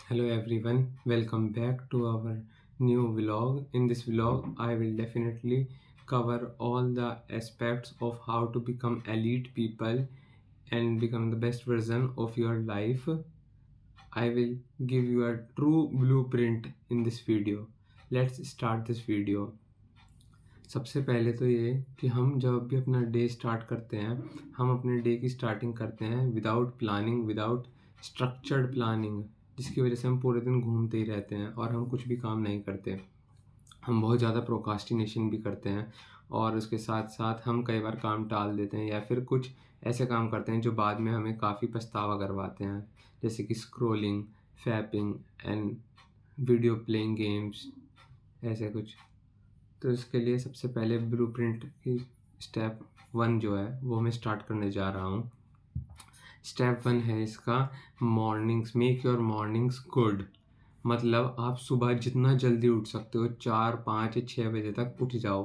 Hello everyone, welcome back to our new vlog. In this vlog, I will definitely cover all the aspects of how to become elite people and become the best version of your life. I will give you a true blueprint in this video. Let's start this video. सबसे पहले तो ये कि हम जब भी अपना day start करते हैं, हम अपने डे की स्टार्टिंग करते हैं without planning, without structured planning, जिसकी वजह से हम पूरे दिन घूमते ही रहते हैं और हम कुछ भी काम नहीं करते। हम बहुत ज़्यादा प्रोकास्टिनेशन भी करते हैं और उसके साथ साथ हम कई बार काम टाल देते हैं या फिर कुछ ऐसे काम करते हैं जो बाद में हमें काफ़ी पछतावा करवाते हैं, जैसे कि scrolling, fapping and video playing games, ऐसे कुछ। तो इसके लिए सबसे पहले ब्लूप्रिंट की स्टेप 1 जो है वो मैं स्टार्ट करने जा रहा हूँ। स्टेप 1 है इसका mornings, make your mornings good. मतलब आप सुबह जितना जल्दी उठ सकते हो, 4, 5 या 6 बजे तक उठ जाओ।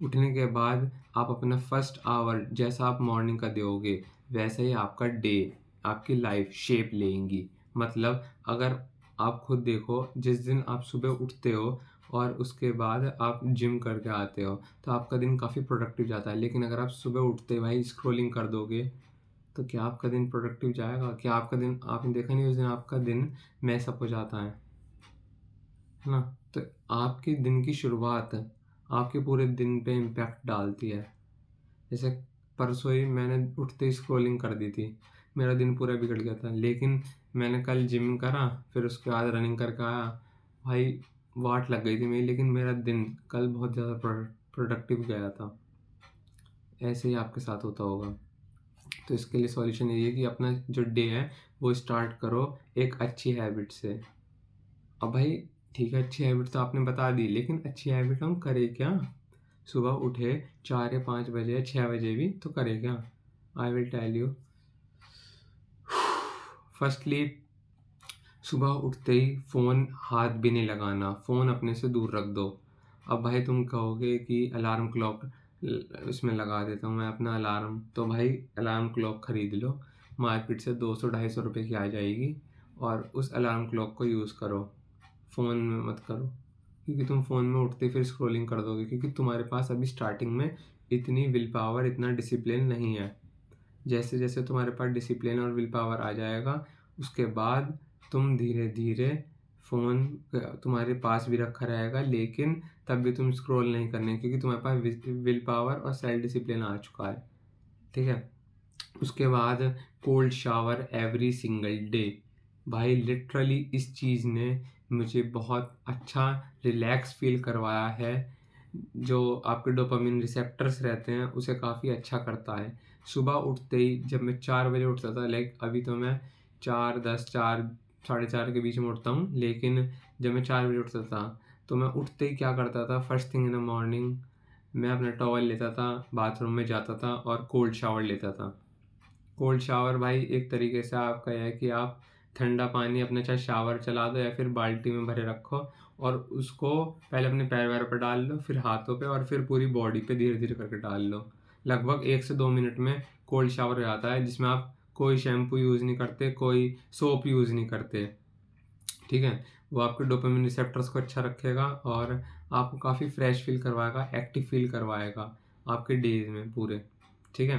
उठने के बाद आप अपना फर्स्ट आवर जैसा आप मॉर्निंग का दोगे वैसा ही आपका डे, आपकी लाइफ शेप लेंगी। मतलब अगर आप खुद देखो, जिस दिन आप सुबह उठते हो और उसके बाद आप जिम करके आते हो तो आपका दिन काफ़ी प्रोडक्टिव जाता है। लेकिन अगर आप सुबह उठते भाई स्क्रॉलिंग कर दोगे तो क्या आपका दिन प्रोडक्टिव जाएगा? क्या आपका दिन, आपने देखा नहीं उस दिन आपका दिन मैसअप हो जाता है ना? तो आपके दिन की शुरुआत आपके पूरे दिन पे इम्पैक्ट डालती है। जैसे परसों ही मैंने उठते ही स्क्रॉलिंग कर दी थी, मेरा दिन पूरा बिगड़ गया था। लेकिन मैंने कल जिम करा, फिर उसके बाद रनिंग करके आया, भाई वाट लग गई थी मेरी, लेकिन मेरा दिन कल बहुत ज़्यादा प्रोडक्टिव गया था। ऐसे ही आपके साथ होता होगा। तो इसके लिए सॉल्यूशन यही है कि अपना जो डे है वो स्टार्ट करो एक अच्छी हैबिट से। अब भाई ठीक है, अच्छी हैबिट तो आपने बता दी, लेकिन अच्छी हैबिट हम करें क्या? सुबह उठे 4 या 5 बजे या 6 बजे भी तो करें क्या? I will tell you. Firstly, सुबह उठते ही फ़ोन हाथ भी नहीं लगाना, फ़ोन अपने से दूर रख दो। अब भाई तुम कहोगे कि अलार्म क्लॉक उसमें लगा देता हूँ मैं अपना अलार्म, तो भाई अलार्म क्लॉक ख़रीद लो, मार्केट से 200-250 रुपये की आ जाएगी और उस अलार्म क्लॉक को यूज़ करो, फ़ोन में मत करो। क्योंकि तुम फ़ोन में उठते फिर स्क्रॉलिंग कर दोगे, क्योंकि तुम्हारे पास अभी स्टार्टिंग में इतनी विल पावर, इतना डिसिप्लिन नहीं है। जैसे जैसे तुम्हारे पास डिसिप्लिन और विल पावर आ जाएगा, उसके बाद तुम धीरे धीरे फ़ोन तुम्हारे पास भी रखा रहेगा, लेकिन तब भी तुम स्क्रॉल नहीं करने, क्योंकि तुम्हारे पास विल पावर और सेल्फ डिसिप्लिन आ चुका है। ठीक है। उसके बाद cold shower every single day. भाई लिटरली इस चीज़ ने मुझे बहुत अच्छा रिलैक्स फील करवाया है। जो आपके डोपामिन रिसेप्टर्स रहते हैं उसे काफ़ी अच्छा करता है। सुबह उठते ही जब मैं 4 बजे उठता था, लाइक अभी तो मैं 4:10, 4 साढ़े 4 के बीच में उठता हूँ, लेकिन जब मैं 4 बजे उठता था तो मैं उठते ही क्या करता था, first thing in the morning मैं अपना टॉवल लेता था, बाथरूम में जाता था और कोल्ड शावर लेता था। कोल्ड शावर भाई एक तरीके से आपका यह है कि आप ठंडा पानी अपने चाहे शावर चला दो या फिर बाल्टी में भरे रखो और उसको पहले अपने पैर वैर पर डाल लो, फिर हाथों पे और फिर पूरी बॉडी पे धीरे धीरे करके डाल लो। लगभग 1 से 2 मिनट में कोल्ड शावर हो जाता है, जिसमें आप कोई शैम्पू यूज़ नहीं करते, कोई सोप यूज़ नहीं करते। ठीक है। वो आपके डोपामिन रिसेप्टर्स को अच्छा रखेगा और आपको काफ़ी फ्रेश फील करवाएगा, एक्टिव फील करवाएगा आपके डेज में पूरे। ठीक है।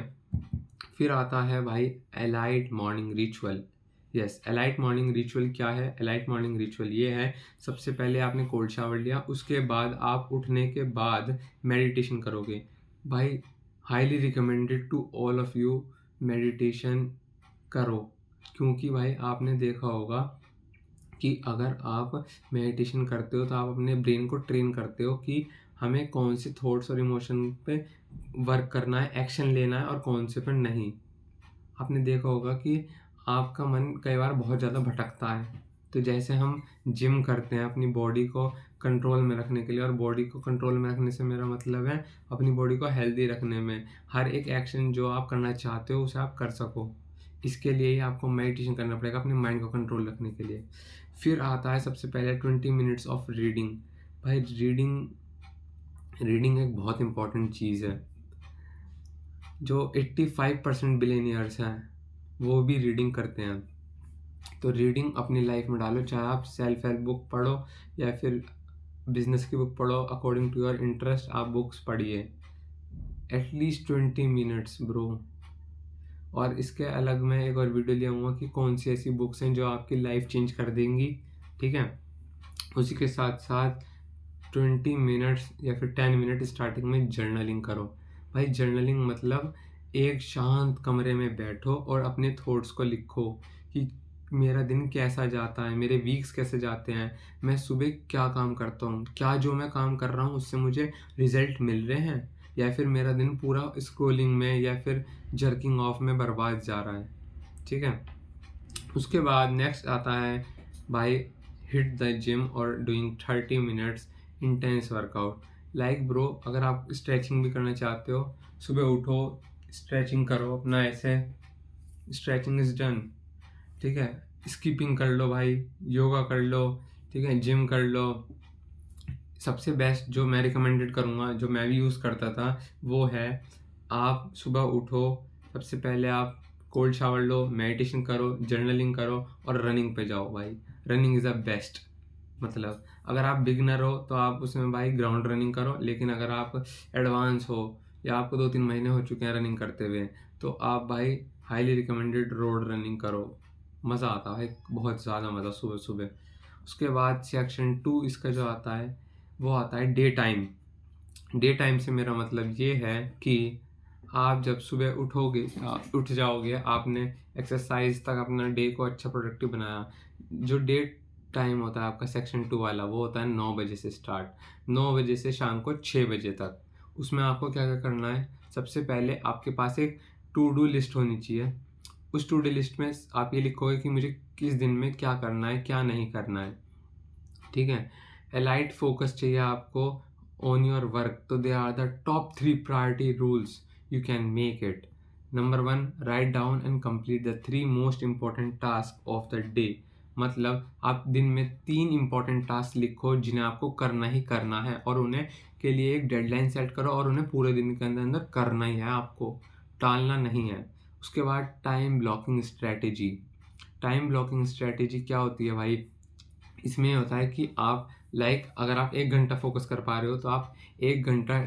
फिर आता है भाई elite morning ritual. Yes, elite morning ritual क्या है? एलाइट मॉर्निंग रिचुअल ये है, सबसे पहले आपने कोल्ड शावर लिया, उसके बाद आप उठने के बाद मेडिटेशन करोगे। भाई highly recommended to all of you, meditation करो। क्योंकि भाई आपने देखा होगा कि अगर आप मेडिटेशन करते हो तो आप अपने ब्रेन को ट्रेन करते हो कि हमें कौन से थॉट्स और इमोशन पे वर्क करना है, एक्शन लेना है और कौन से पर नहीं। आपने देखा होगा कि आपका मन कई बार बहुत ज़्यादा भटकता है, तो जैसे हम जिम करते हैं अपनी बॉडी को कंट्रोल में रखने के लिए, और बॉडी को कंट्रोल में रखने से मेरा मतलब है अपनी बॉडी को हेल्दी रखने में, हर एक एक्शन जो आप करना चाहते हो उसे आप कर सको। इसके लिए ही आपको मेडिटेशन करना पड़ेगा अपने माइंड को कंट्रोल रखने के लिए। फिर आता है सबसे पहले 20 मिनट्स ऑफ रीडिंग। भाई रीडिंग रीडिंग एक बहुत इंपॉर्टेंट चीज़ है। जो 85% बिलियनियर्स हैं वो भी रीडिंग करते हैं। तो रीडिंग अपनी लाइफ में डालो, चाहे आप सेल्फ हेल्प बुक पढ़ो या फिर बिजनेस की बुक पढ़ो, अकॉर्डिंग टू योर इंटरेस्ट आप बुक्स पढ़िए, एटलीस्ट 20 मिनट्स ब्रो। और इसके अलग मैं एक और वीडियो ले आऊँगा कि कौन सी ऐसी बुक्स हैं जो आपकी लाइफ चेंज कर देंगी, ठीक है। उसी के साथ साथ 20 मिनट्स या फिर 10 मिनट स्टार्टिंग में जर्नलिंग करो। भाई जर्नलिंग मतलब एक शांत कमरे में बैठो और अपने थॉट्स को लिखो कि मेरा दिन कैसा जाता है, मेरे वीक्स कैसे जाते हैं, मैं सुबह क्या काम करता हूँ, क्या जो मैं काम कर रहा हूँ उससे मुझे रिजल्ट मिल रहे हैं, या फिर मेरा दिन पूरा स्क्रोलिंग में या फिर जर्किंग ऑफ में बर्बाद जा रहा है, ठीक है। उसके बाद नेक्स्ट आता है भाई हिट द जिम और doing 30 minutes intense workout. Like bro, अगर आप स्ट्रेचिंग भी करना चाहते हो, सुबह उठो, स्ट्रेचिंग करो अपना, ऐसे स्ट्रेचिंग इज डन, ठीक है। स्कीपिंग कर लो भाई, योगा कर लो, ठीक है, जिम कर लो। सबसे बेस्ट जो मैं रिकमेंडेड करूँगा, जो मैं भी यूज़ करता था, वो है आप सुबह उठो, सबसे पहले आप कोल्ड शावर लो, मेडिटेशन करो, जर्नलिंग करो और रनिंग पे जाओ भाई। Running is the best. मतलब अगर आप बिगिनर हो तो आप उसमें भाई ग्राउंड रनिंग करो, लेकिन अगर आप एडवांस हो या आपको 2-3 महीने हो चुके हैं रनिंग करते हुए, तो आप भाई हाईली रिकमेंडेड रोड रनिंग करो। मज़ा आता है, बहुत ज़्यादा मज़ा सुबह सुबह। उसके बाद सेक्शन 2 इसका जो आता है वो आता है डे टाइम। डे टाइम से मेरा मतलब ये है कि आप जब सुबह उठोगे, उठ जाओगे, आपने एक्सरसाइज तक अपना डे को अच्छा प्रोडक्टिव बनाया। जो डे टाइम होता है आपका सेक्शन 2 वाला, वो होता है 9 बजे से स्टार्ट, 9 बजे से शाम को 6 बजे तक। उसमें आपको क्या क्या करना है, सबसे पहले आपके पास एक टू डू लिस्ट होनी चाहिए। उस टू डू लिस्ट में आप ये लिखोगे कि मुझे किस दिन में क्या करना है, क्या नहीं करना है, ठीक है। एलाइट फोकस चाहिए आपको ऑन योर वर्क, तो they are the top 3 priority rules, you can make it. Number 1, right down and complete the 3 most important task of the day. मतलब आप दिन में 3 इंपॉर्टेंट टास्क लिखो जिन्हें आपको करना ही करना है, और उन्हें के लिए एक डेडलाइन सेट करो और उन्हें पूरे दिन के अंदर अंदर करना ही है, आपको टालना नहीं है। उसके बाद time blocking strategy. Time blocking strategy क्या होती है भाई, इसमें ये होता है कि आप अगर आप 1 घंटा फ़ोकस कर पा रहे हो तो आप 1 घंटा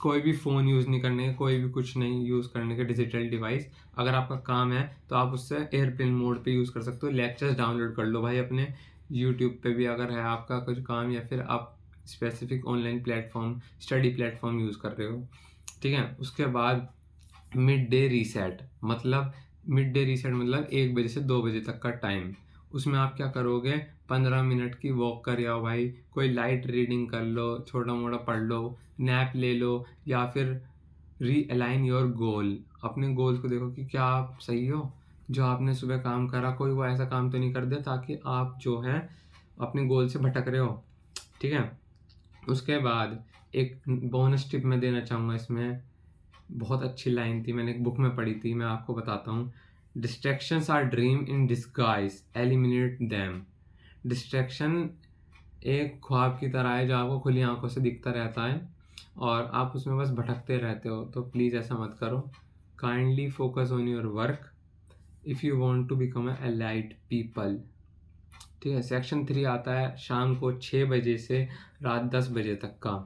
कोई भी फ़ोन यूज़ नहीं करने का, कोई भी कुछ नहीं यूज़ करने का डिजिटल डिवाइस। अगर आपका काम है तो आप उससे एयरप्लेन मोड पे यूज़ कर सकते हो। लेक्चर्स डाउनलोड कर लो भाई अपने यूट्यूब पे भी, अगर है आपका कुछ काम, या फिर आप specific online platform, study platform use कर रहे हो, ठीक है। उसके बाद मिड डे रीसेट। मतलब मिड डे रीसेट मतलब 1 बजे से 2 बजे तक का टाइम। उसमें आप क्या करोगे, 15 मिनट की वॉक कर आओ भाई, कोई लाइट रीडिंग कर लो, छोटा-मोटा पढ़ लो, नैप ले लो, या फिर रीअलाइन योर गोल। अपने गोल को देखो कि क्या आप सही हो? जो आपने सुबह काम करा, कोई वो ऐसा काम तो नहीं कर दिया ताकि आप जो है अपने गोल से भटक रहे हो, ठीक है? उसके बाद एक बोनस टिप मैं देना चाहूँगा इसमें, बहुत अच्छी लाइन थी, मैंने एक बुक में पढ़ी थी, मैं आपको बताता हूँ। Distractions are dream in disguise, eliminate them. Distraction एक ख्वाब की तरह है जो आपको खुली आंखों से दिखता रहता है और आप उसमें बस भटकते रहते हो, तो प्लीज़ ऐसा मत करो। Kindly focus on your work if you want to become a elite people, ठीक है। सेक्शन 3 आता है शाम को 6 बजे से रात 10 बजे तक का।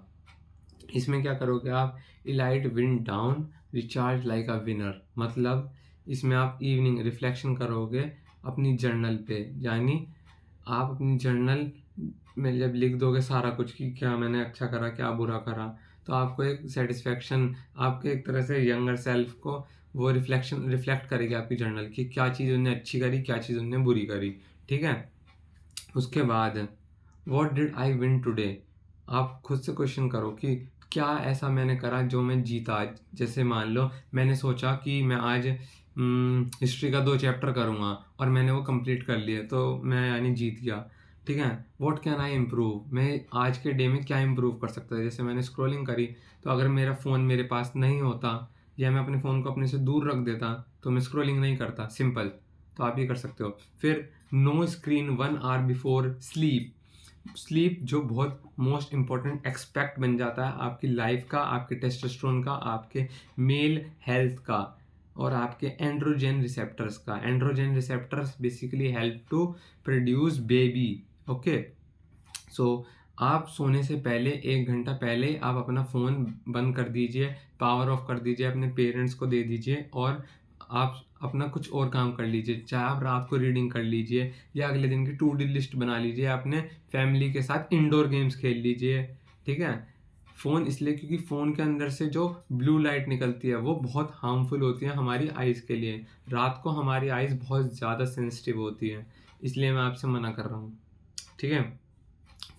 इसमें क्या करोगे आप, elite wind down, recharge like a winner. मतलब इसमें आप इवनिंग रिफ्लेक्शन करोगे अपनी जर्नल पे, यानी आप अपनी जर्नल में जब लिख दोगे सारा कुछ कि क्या मैंने अच्छा करा, क्या बुरा करा, तो आपको एक सेटिस्फेक्शन, आपके एक तरह से यंगर सेल्फ को वो रिफ्लेक्ट करेगी आपकी जर्नल कि क्या चीज़ उन्होंने अच्छी करी, क्या चीज़ उन्होंने बुरी करी, ठीक है। उसके बाद what did I win today, आप खुद से क्वेश्चन करो कि क्या ऐसा मैंने करा जो मैं जीता आज। जैसे मान लो मैंने सोचा कि मैं आज हिस्ट्री का 2 चैप्टर करूँगा और मैंने वो कंप्लीट कर लिए, तो मैं यानी जीत गया, ठीक है। व्हाट कैन आई इम्प्रूव, मैं आज के डे में क्या इम्प्रूव कर सकता है। जैसे मैंने स्क्रॉलिंग करी, तो अगर मेरा फ़ोन मेरे पास नहीं होता या मैं अपने फ़ोन को अपने से दूर रख देता तो मैं स्क्रॉलिंग नहीं करता, सिंपल। तो आप ये कर सकते हो। फिर no screen 1 hour before sleep. Sleep जो बहुत मोस्ट इम्पॉर्टेंट एक्सपेक्ट बन जाता है आपकी लाइफ का, आपके टेस्टोस्टेरोन का, आपके मेल हेल्थ का। और आपके एंड्रोजन रिसेप्टर्स का। Androgen receptors basically help to produce baby. Okay, so आप सोने से पहले 1 घंटा पहले आप अपना फ़ोन बंद कर दीजिए, पावर ऑफ कर दीजिए, अपने पेरेंट्स को दे दीजिए और आप अपना कुछ और काम कर लीजिए। चाहे आप रात को रीडिंग कर लीजिए या अगले दिन की टू डू लिस्ट बना लीजिए, अपने फैमिली के साथ इंडोर गेम्स खेल लीजिए। ठीक है, फ़ोन इसलिए क्योंकि फ़ोन के अंदर से जो ब्लू लाइट निकलती है वो बहुत हार्मफुल होती है हमारी आइज़ के लिए। रात को हमारी आइज़ बहुत ज़्यादा सेंसिटिव होती है, इसलिए मैं आपसे मना कर रहा हूँ। ठीक है,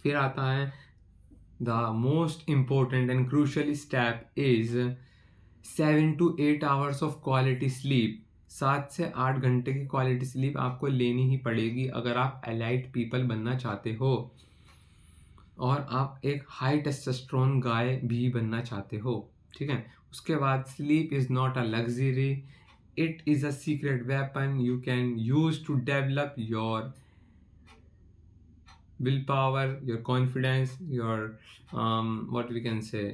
फिर आता है the most important and crucial step is 7 to 8 hours of quality sleep. 7 से 8 घंटे की क्वालिटी स्लीप आपको लेनी ही पड़ेगी अगर आप एलाइट पीपल बनना चाहते हो और आप एक हाई टेस्टोस्टेरोन गाय भी बनना चाहते हो। ठीक है, उसके बाद sleep is not a luxury, it is a secret weapon you can use to develop your willpower, your confidence, your what we can say,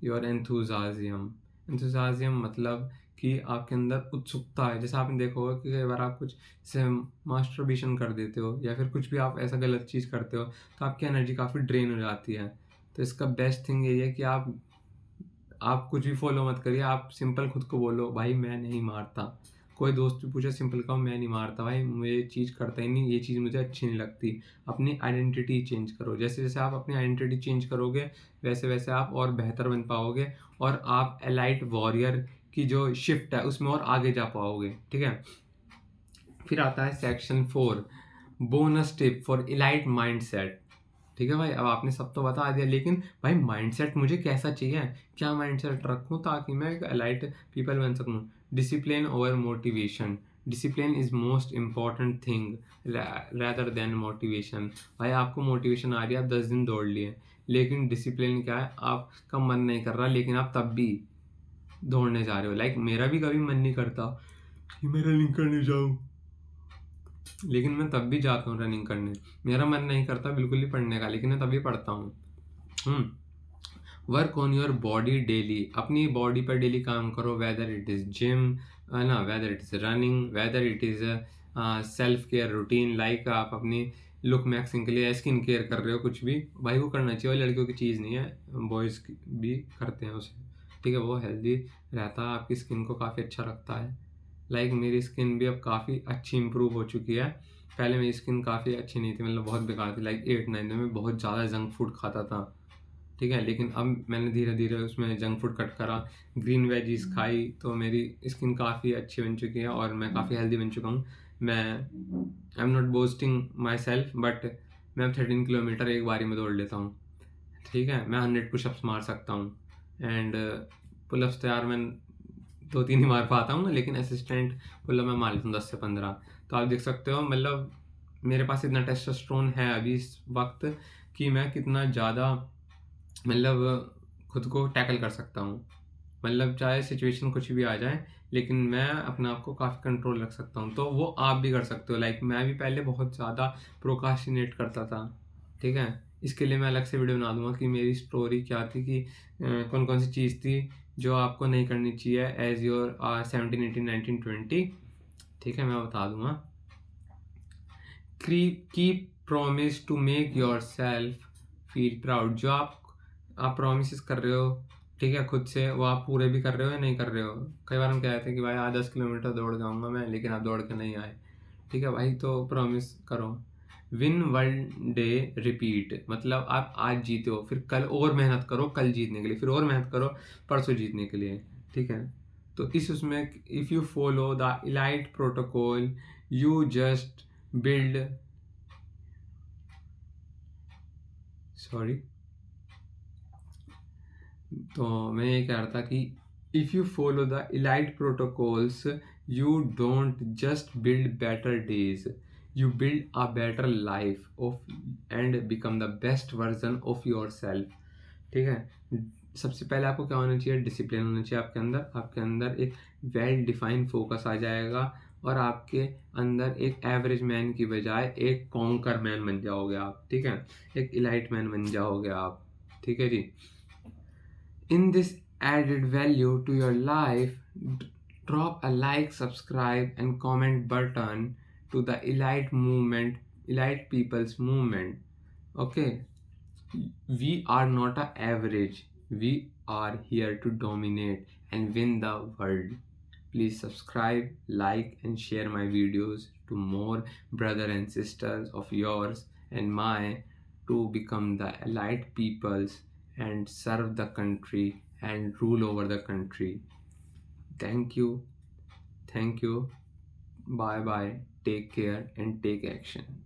your enthusiasm। enthusiasm मतलब कि आपके अंदर उत्सुकता है। जैसे आपने देखा होगा कि कई बार आप कुछ जैसे मास्टरबेशन कर देते हो या फिर कुछ भी आप ऐसा गलत चीज़ करते हो तो आपकी एनर्जी काफ़ी ड्रेन हो जाती है। तो इसका बेस्ट थिंग यही है कि आप कुछ भी फॉलो मत करिए, आप सिंपल खुद को बोलो भाई मैं नहीं मारता। कोई दोस्त भी पूछे सिंपल कहो मैं नहीं मारता भाई, मुझे ये चीज़ करता ही नहीं, ये चीज़ मुझे अच्छी नहीं लगती। अपनी आइडेंटिटी चेंज करो, जैसे जैसे आप अपनी आइडेंटिटी चेंज करोगे वैसे वैसे आप और बेहतर बन पाओगे और आप एलाइट वॉरियर की जो शिफ्ट है उसमें और आगे जा पाओगे। ठीक है, फिर आता है section 4, bonus tip for elite mindset. ठीक है भाई, अब आपने सब तो बता दिया, लेकिन भाई माइंडसेट मुझे कैसा चाहिए, क्या माइंडसेट रखूं ताकि मैं एक एलाइट पीपल बन सकूं। Discipline over motivation, discipline is most important thing rather than motivation. भाई आपको मोटिवेशन आ रही है, आप 10 दिन दौड़ लिए, लेकिन डिसिप्लिन क्या है, आपका मन नहीं कर रहा लेकिन आप तब भी दौड़ने जा रहे हो। लाइक मेरा भी कभी मन नहीं करता कि मैं रनिंग करने जाऊं, लेकिन मैं तब भी जाता हूँ रनिंग करने। मेरा मन नहीं करता बिल्कुल ही पढ़ने का, लेकिन मैं तभी पढ़ता हूँ। Work on your body daily, अपनी बॉडी पर डेली काम करो, वेदर इट इज़ जिम है ना, whether it is running, whether it is self care routine, like आप अपनी लुक मैक्सिंग के लिए स्किन केयर कर रहे हो, कुछ भी भाई वो करना चाहिए। वो लड़कियों की चीज़ नहीं है, बॉयज़ भी करते हैं उसे। ठीक है, वो हेल्दी रहता है, आपकी स्किन को काफ़ी अच्छा रखता है। लाइक मेरी स्किन भी अब काफ़ी अच्छी इंप्रूव हो चुकी है। पहले मेरी स्किन काफ़ी अच्छी नहीं थी, मतलब बहुत बेकार थी। लाइक 8-9 में बहुत ज़्यादा जंक फूड खाता था। ठीक है, लेकिन अब मैंने धीरे धीरे उसमें जंक फूड कट करा, ग्रीन वेजीज खाई, तो मेरी स्किन काफ़ी अच्छी बन चुकी है और मैं काफ़ी हेल्दी बन चुका हूँ। मैं I am not boasting my self, but मैं 13 किलोमीटर एक बारी में दौड़ लेता हूँ। ठीक है, मैं 100 पुशअप्स मार सकता हूँ एंड पुलअप्स तो यार मैं 2-3 ही मार पाता हूँ, लेकिन असिस्टेंट पुलअप मैं मार लेता हूँ 10 से 15। तो आप देख सकते हो मतलब मेरे पास इतना टेस्टोस्टेरोन है अभी इस वक्त कि मैं कितना ज़्यादा मतलब खुद को टैकल कर सकता हूँ। मतलब चाहे सिचुएशन कुछ भी आ जाए, लेकिन मैं अपने आप को काफ़ी कंट्रोल रख सकता हूँ। तो वो आप भी कर सकते हो। लाइक मैं भी पहले बहुत ज़्यादा प्रोक्रास्टिनेट करता था। ठीक है, इसके लिए मैं अलग से वीडियो बना दूंगा कि मेरी स्टोरी क्या थी, कि कौन कौन सी चीज़ थी जो आपको नहीं करनी चाहिए एज योर 17, 18, 19, 20। ठीक है, मैं बता दूंगा। Keep promise to make yourself feel proud. जो आप प्रॉमिस कर रहे हो, ठीक है, खुद से, वो आप पूरे भी कर रहे हो या नहीं कर रहे हो। कई बार हम कहते हैं कि भाई आज 10 किलोमीटर दौड़ जाऊंगा मैं, लेकिन आप दौड़ के नहीं आए। ठीक है भाई, तो प्रॉमिस करो। विन वन डे रिपीट, मतलब आप आज जीते हो, फिर कल और मेहनत करो कल जीतने के लिए, फिर और मेहनत करो परसों जीतने के लिए। ठीक है, तो इस उसमें if you follow the elite protocol you just build sorry तो मैं ये कह रहा था कि if you follow the elite protocols you don't just build better days, you build a better life of and become the best version of your self. ठीक है, सबसे पहले आपको क्या होना चाहिए, डिसिप्लिन होना चाहिए आपके अंदर एक वेल डिफाइंड फोकस आ जाएगा और आपके अंदर एक एवरेज मैन की बजाय एक कॉन्कर मैन बन जाओगे आप। ठीक है, एक इलाइट मैन बन जाओगे आप। ठीक है जी, in this added value to your life, Drop a like, subscribe, and comment button to the elite movement, elite people's movement. Okay, we are not a average. We are here to dominate and win the world. Please subscribe, like, and share my videos to more brother and sisters of yours and my to become the elite peoples and serve the country and rule over the country. Thank you. Thank you. Bye bye. Take care and take action.